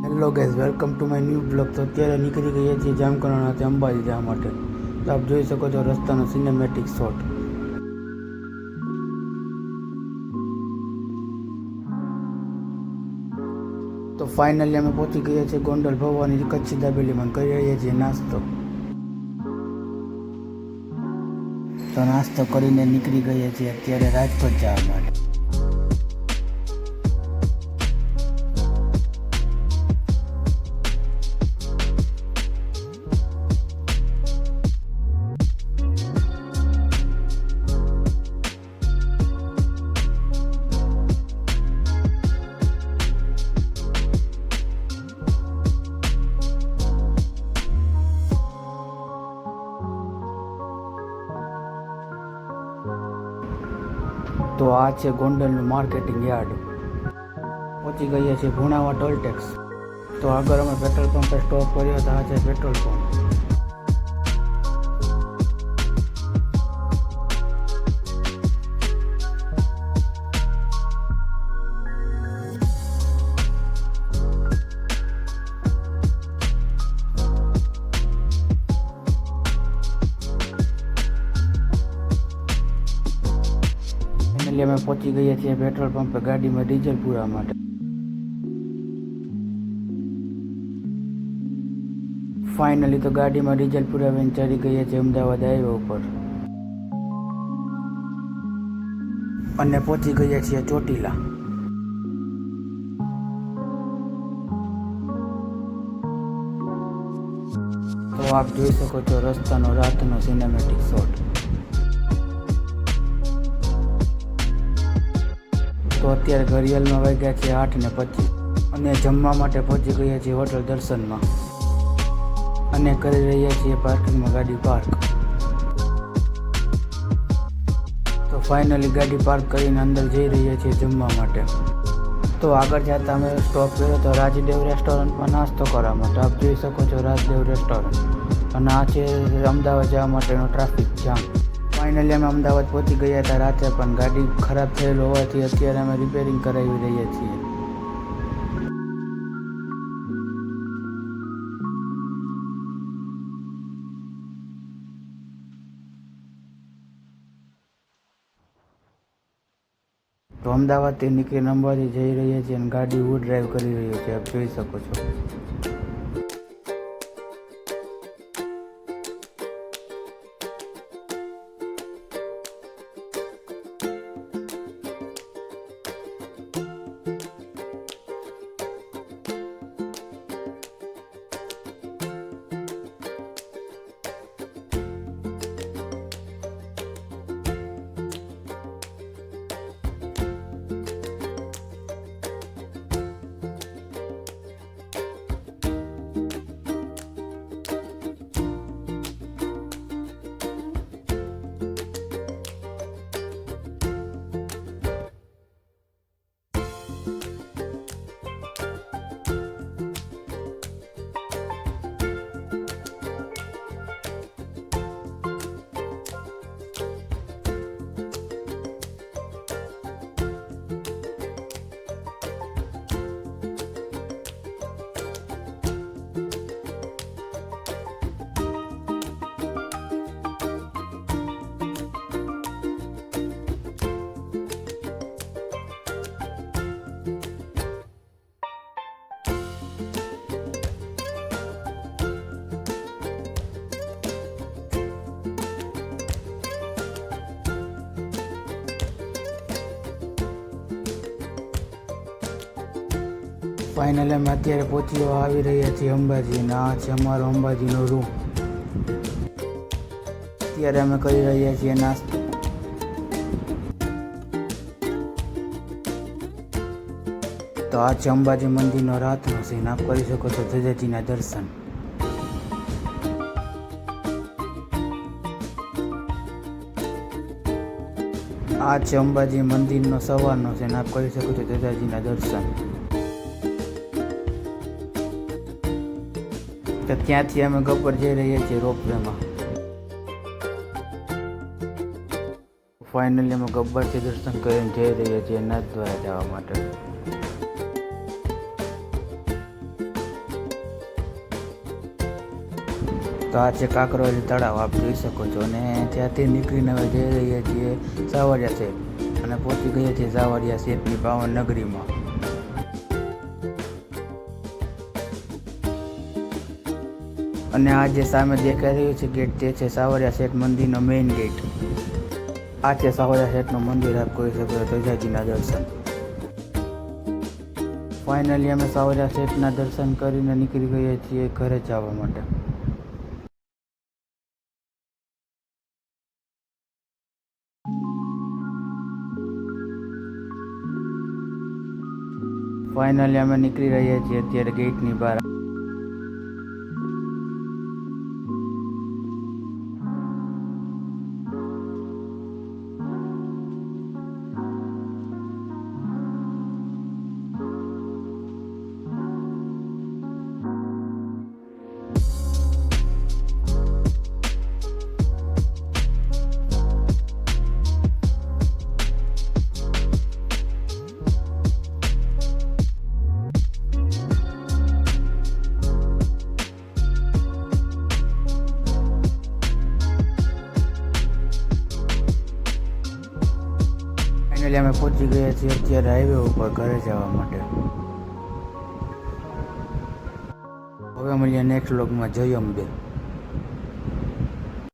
Hello guys, welcome to my new blog. તો અત્યારે નીકળી ગયા છીએ જામકંડોરણાથી અંબાજી જવા માટે. તો આપ જોઈ શકો છો રસ્તાનો સિનેમેટિક શોટ. તો ફાઇનલી અમે પહોંચી ગયા છીએ ગોંડલ ભવાની કચ્છી દાબેલીમાં. કરી રહ્યા છીએ નાસ્તો. તો નાસ્તો કરીને નીકળી ગયા છીએ અત્યારે રાજકોટ જવા માટે. તો આ છે ગોંડલનું માર્કેટિંગ યાર્ડ. પહોંચી ગયા છીએ ભુણાવા ટોલ ટેક્સ. તો આગળ અમે પેટ્રોલ પંપે સ્ટોપ કર્યો તો આ છે પેટ્રોલ પંપ. અમે પહોંચી ગયા છીએ પેટ્રોલ પંપે ગાડીમાં ડીઝલ પૂરવા માટે. ફાઇનલી તો ગાડીમાં ડીઝલ પુરાવીને ચડી ગયા છીએ અમદાવાદ હાઈવે ઉપર અને પહોંચી ગયા છીએ ચોટીલા. તો આપ જોઈ શકો છો રસ્તાનો રાતનો સિનેમેટિક શોટ. તો અત્યારે ઘડિયાળમાં વાગ્યા છે 8:25 અને જમવા માટે પહોંચી ગયા છીએ હોટલ દર્શનમાં અને કરી રહ્યા છીએ પાર્કિંગમાં ગાડી પાર્ક. તો ફાઇનલી ગાડી પાર્ક કરીને અંદર જઈ રહ્યા છીએ જમવા માટે. તો આગળ જતા અમે સ્ટોપ કર્યો તો રાજદેવ રેસ્ટોરન્ટમાં નાસ્તો કરવા માટે. આપ જોઈ શકો છો રાજદેવ રેસ્ટોરન્ટ. અને આ છે અમદાવાદ જવા માટેનો ટ્રાફિક જામ. ફાઇનલી અમે અમદાવાદ પહોંચી ગયા હતા રાતે, પણ ગાડી ખરાબ થયેલ હોવાથી અત્યારે અમે રિપેરિંગ કરાવી રહ્યા છીએ. તો અમદાવાદથી નીકળીને અંબાજી જઈ રહ્યા છીએ અને ગાડી હું ડ્રાઈવ કરી રહ્યો છે, આપ જોઈ શકો છો. ફાઇનલી અમે અત્યારે પહોંચી આવી રહ્યા છીએ અંબાજી અને આ છે અમારો અંબાજીનો રૂમ. અત્યારે અમે કરી રહ્યા છીએ નાસ્તો. તો આ છે અંબાજી મંદિરનો રાતનો સીન. આપ કરી શકો છો ધજાજીના દર્શન. આ છે અંબાજી મંદિરનો સવારનો સીન. આપ કરી શકો છો ધજાજીના દર્શન. તો ત્યાંથી અમે ગબ્બર જઈ રહ્યા છીએ રોપવેમાં. ફાઇનલી અમે ગબ્બરથી દર્શન કરીને જઈ રહ્યા છીએ નાથદ્વારા જવા માટે. તો આ છે કાંકરોલી તળાવ, આપ જોઈ શકો છો. અને ત્યાંથી નીકળીને હવે જઈ રહ્યા છીએ સાવરિયા શેઠ, અને પહોંચી ગયા છીએ સાવરિયા શેઠની પાવન નગરીમાં. અને આ જે સામે દેખાઈ રહ્યું છે ગેટ, તે છે સાવરિયા શેઠ મંદિરનો મેઇન ગેટ. આ છે સાવરિયા શેઠનું મંદિર, આપ કરી શકો છો ધજાજીના દર્શન. ફાઇનલી અમે સાવરિયા શેઠના દર્શન કરીને નીકળી ગયા છીએ ઘરે જવા માટે. ફાઇનલી અમે નીકળી રહ્યા છીએ અત્યારે ગેટની બહાર. ફાઇનલી અમે પહોંચી ગયા છીએ અત્યારે હાઈવે ઉપર ઘરે જવા માટે. હવે મળીએ નેક્સ્ટ વ્લોગમાં. જય અંબે.